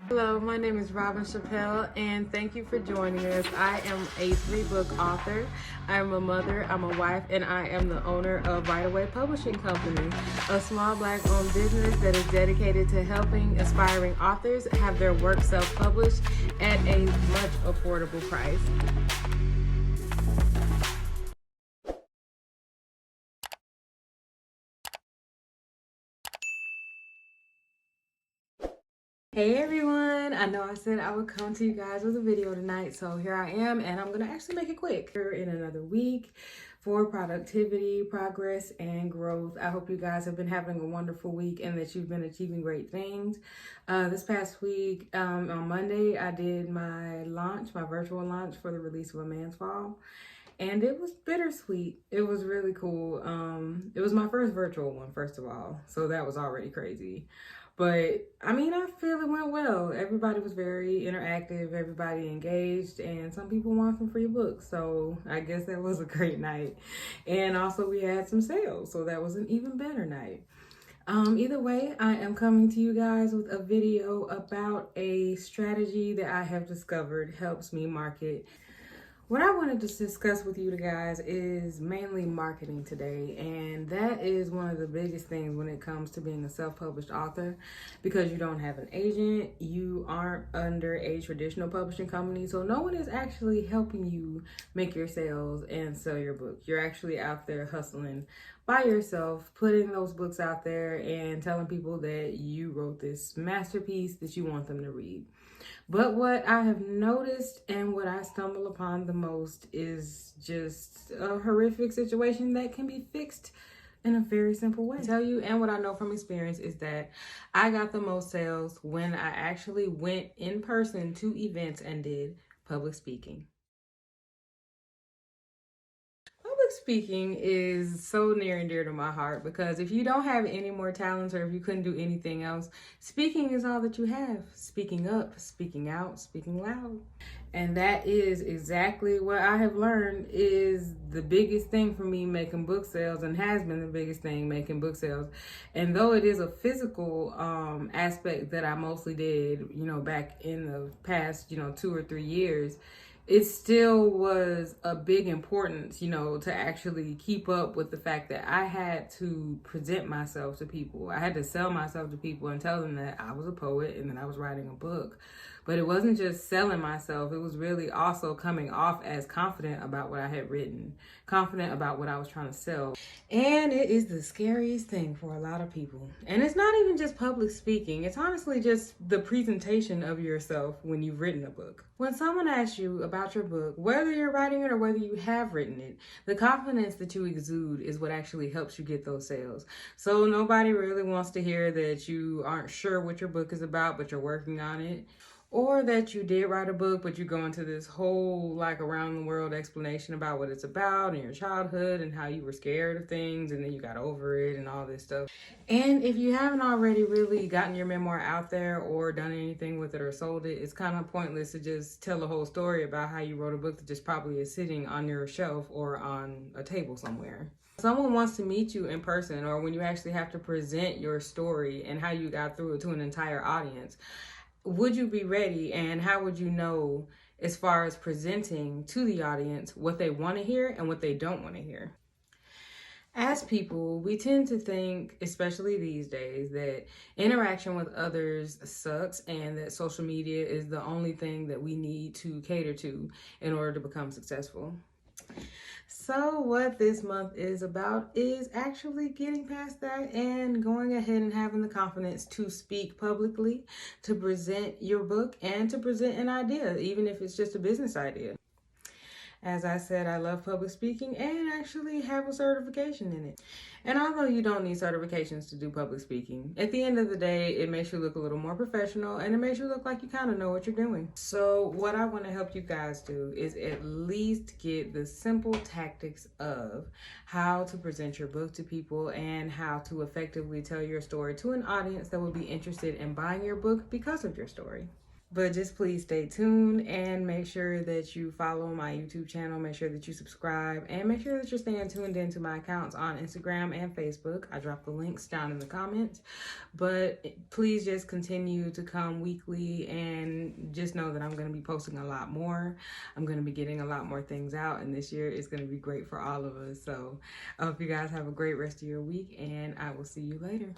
Hello, my name is Robin Chappelle, and thank you for joining us. I am a 3-book author. I am a mother, I'm a wife, and I am the owner of Right Away Publishing Company, a small Black-owned business that is dedicated to helping aspiring authors have their work self-published at a much affordable price. Hey everyone, I know I said I would come to you guys with a video tonight, so here I am, and I'm gonna actually make it quick. We're in another week for productivity, progress, and growth. I hope you guys have been having a wonderful week and that you've been achieving great things. This past week, on Monday, I did my launch, my virtual launch for the release of A Man's Fall. And it was bittersweet. It was really cool. It was my first virtual one, first of all, so that was already crazy. But I mean, I feel it went well. Everybody was very interactive, everybody engaged, and some people want some free books. So I guess that was a great night. And also we had some sales, so that was an even better night. Either way, I am coming to you guys with a video about a strategy that I have discovered helps me market. What I wanted to discuss with you guys is mainly marketing today, and that is one of the biggest things when it comes to being a self-published author, because you don't have an agent, you aren't under a traditional publishing company, so no one is actually helping you make your sales and sell your book. You're actually out there hustling by yourself, putting those books out there and telling people that you wrote this masterpiece that you want them to read. But what I have noticed and what I stumble upon the most is just a horrific situation that can be fixed in a very simple way. I tell you, and what I know from experience is that I got the most sales when I actually went in person to events and did public speaking. Public speaking is so near and dear to my heart because if you don't have any more talents or if you couldn't do anything else, speaking is all that you have. Speaking up, speaking out, speaking loud. And that is exactly what I have learned is the biggest thing for me making book sales, and has been the biggest thing making book sales. And though it is a physical aspect that I mostly did, back in the past, 2 or 3 years, it still was a big importance, to actually keep up with the fact that I had to present myself to people. I had to sell myself to people and tell them that I was a poet and that I was writing a book. But it wasn't just selling myself. It was really also coming off as confident about what I had written, confident about what I was trying to sell. And it is the scariest thing for a lot of people. And it's not even just public speaking. It's honestly just the presentation of yourself when you've written a book. When someone asks you about your book, whether you're writing it or whether you have written it, the confidence that you exude is what actually helps you get those sales. So nobody really wants to hear that you aren't sure what your book is about, but you're working on it. Or that you did write a book, but you go into this whole around the world explanation about what it's about and your childhood and how you were scared of things and then you got over it and all this stuff. And if you haven't already really gotten your memoir out there or done anything with it or sold it, it's kind of pointless to just tell a whole story about how you wrote a book that just probably is sitting on your shelf or on a table somewhere. Someone wants to meet you in person, or when you actually have to present your story and how you got through it to an entire audience, would you be ready, and how would you know as far as presenting to the audience what they want to hear and what they don't want to hear? As people, we tend to think, especially these days, that interaction with others sucks and that social media is the only thing that we need to cater to in order to become successful. So what this month is about is actually getting past that and going ahead and having the confidence to speak publicly, to present your book, and to present an idea, even if it's just a business idea. As I said, I love public speaking and actually have a certification in it. And although you don't need certifications to do public speaking, at the end of the day, it makes you look a little more professional and it makes you look like you kind of know what you're doing. So what I want to help you guys do is at least get the simple tactics of how to present your book to people and how to effectively tell your story to an audience that will be interested in buying your book because of your story. But just please stay tuned and make sure that you follow my YouTube channel. Make sure that you subscribe and make sure that you're staying tuned into my accounts on Instagram and Facebook. I drop the links down in the comments. But please just continue to come weekly and just know that I'm going to be posting a lot more. I'm going to be getting a lot more things out, and this year is going to be great for all of us. So I hope you guys have a great rest of your week, and I will see you later.